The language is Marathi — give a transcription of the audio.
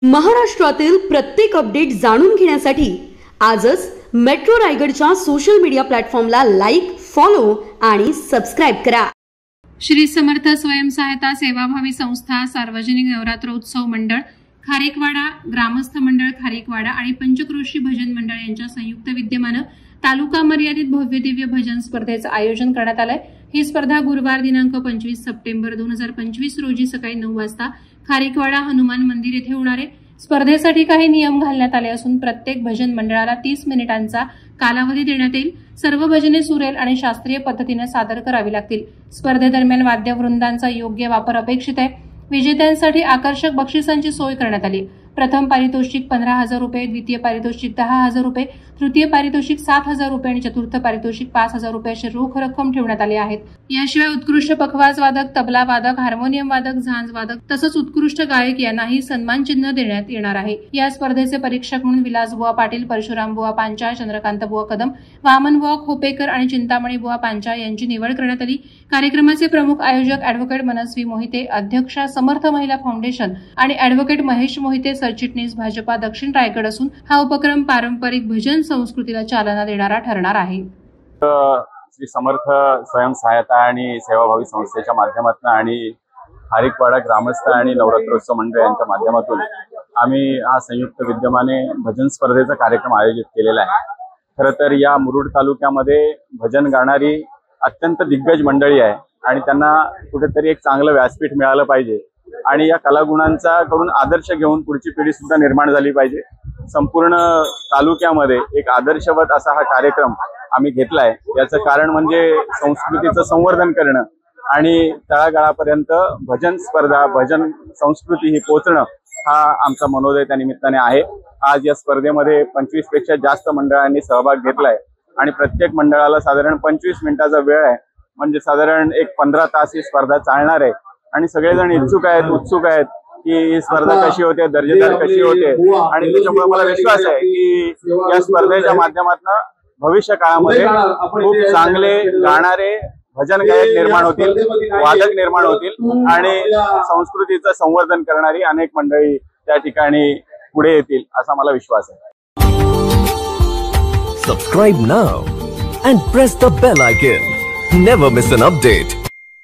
महाराष्ट्रातील प्रत्येक अपडेट जाणून घेण्यासाठी आजच मेट्रो रायगडच्या सोशल मीडिया प्लॅटफॉर्मला लाईक, फॉलो आणि सबस्क्राइब करा। श्री समर्थ स्वयंसहायता सेवाभावी संस्था सार्वजनिक नवरात्रोत्सव मंडळ खारेकवाडा, ग्रामस्थ मंडळ खारेकवाडा आणि पंचक्रोशी भजन मंडळ यांच्या संयुक्त विद्यमाने तालुका मर्यादित भव्य दिव्य भजन स्पर्धेचे आयोजन करण्यात आले। ही स्पर्धा गुरुवार दिनांक 25 सप्टेंबर 2025 रोजी सकाळी 9 वाजता खारेकवाडा हनुमान मंदिर येथे होणार आहे। स्पर्धेसाठी काही नियम घालण्यात आले असून प्रत्येक भजन मंडळाला 30 मिनिटांचा कालावधी देण्यात येईल। सर्व भजने सुरेल आणि शास्त्रीय पद्धतीने सादर करावी लागतील। स्पर्धेदरम्यान वाद्यवृंदांचा योग्य वापर अपेक्षित आहे। विजेत्यांसाठी आकर्षक बक्षिसांची सोय करण्यात आली। प्रथम पारितोषिक 15,000 रुपये, द्वितीय पारितोषिक 10,000 रुपये, तृतीय पारितोषिक 7,000 रुपये आणि चतुर्थ पारितोषिक 5,000 रुपये अशी रोख रक्कम ठेवण्यात आली आहेत। याशिवाय उत्कृष्ट पखवाज वादक, तबला वादक, हार्मोनियम वादक, झांज वादक तसंच उत्कृष्ट गायक यांनाही सन्मान चिन्ह देण्यात येणार आहे। या स्पर्धेचे परीक्षक म्हणून विलासबुवा पाटील, परशुरामबुवा पांचाळ, चंद्रकांतबुवा कदम, वामनबुवा खोपेकर आणि चिंतामणीबुवा पांचाळ यांची निवड करण्यात आली। कार्यक्रमाचे प्रमुख आयोजक ॲडव्होकेट मनस्वी मोहिते, अध्यक्षा समर्थ महिला फाउंडेशन आणि ॲडव्होकेट महेश मोहिते सरचिटणीस भाजपा दक्षिण रायगड असून हा उपक्रम पारंपरिक भजन संस्कृतीला चालना देणारा ठरणार आहे। श्री समर्थ स्वयंसहायता आणि सेवाभावी संस्थेच्या माध्यमातून आणि खारेकवाडा ग्रामस्थ आणि नवरात्रोत्सव मंडळ यांच्या माध्यमातून आम्ही हा संयुक्त विद्यमाने भजन स्पर्धेचा कार्यक्रम आयोजित केलेला आहे। खरं तर या मुरुड तालुक्यामध्ये भजन गाणारी अत्यंत दिग्गज मंडळी आहे आणि त्यांना कुठेतरी एक चांगलं व्यासपीठ मिळालं पाहिजे आणि या कलागुणांचा कडून आदर्श घेऊन पुढची पिढी सुद्धा निर्माण झाली पाहिजे। संपूर्ण तालुक्यामध्ये एक आदर्शवत असा हा कार्यक्रम आम्ही घेतलाय। याचं कारण म्हणजे संस्कृतीचं संवर्धन करणं आणि तळागाळापर्यंत भजन स्पर्धा, भजन संस्कृती ही पोहोचणं हा आमचा मनोदय त्या निमित्ताने आहे। आज या स्पर्धेमध्ये 25 पेक्षा जास्त मंडळांनी सहभाग घेतलाय आणि प्रत्येक मंडळाला साधारण 25 मिनिटाचा वेळ आहे, म्हणजे साधारण एक 15 तास ही स्पर्धा चालणार आहे आणि सगळेजण इच्छुक आहेत, उत्सुक आहेत की ही स्पर्धा कशी होते, दर्जेदार कशी होते आणि त्याच्यामुळे मला विश्वास आहे की या स्पर्धेच्या माध्यमातून भविष्य काळामध्ये खूप चांगले गाणारे भजन गायक निर्माण होतील, वादक निर्माण होतील आणि संस्कृतीचं संवर्धन करणारी अनेक मंडळी त्या ठिकाणी पुढे येतील असा मला विश्वास आहे। Subscribe now and press the bell icon. Never miss an update.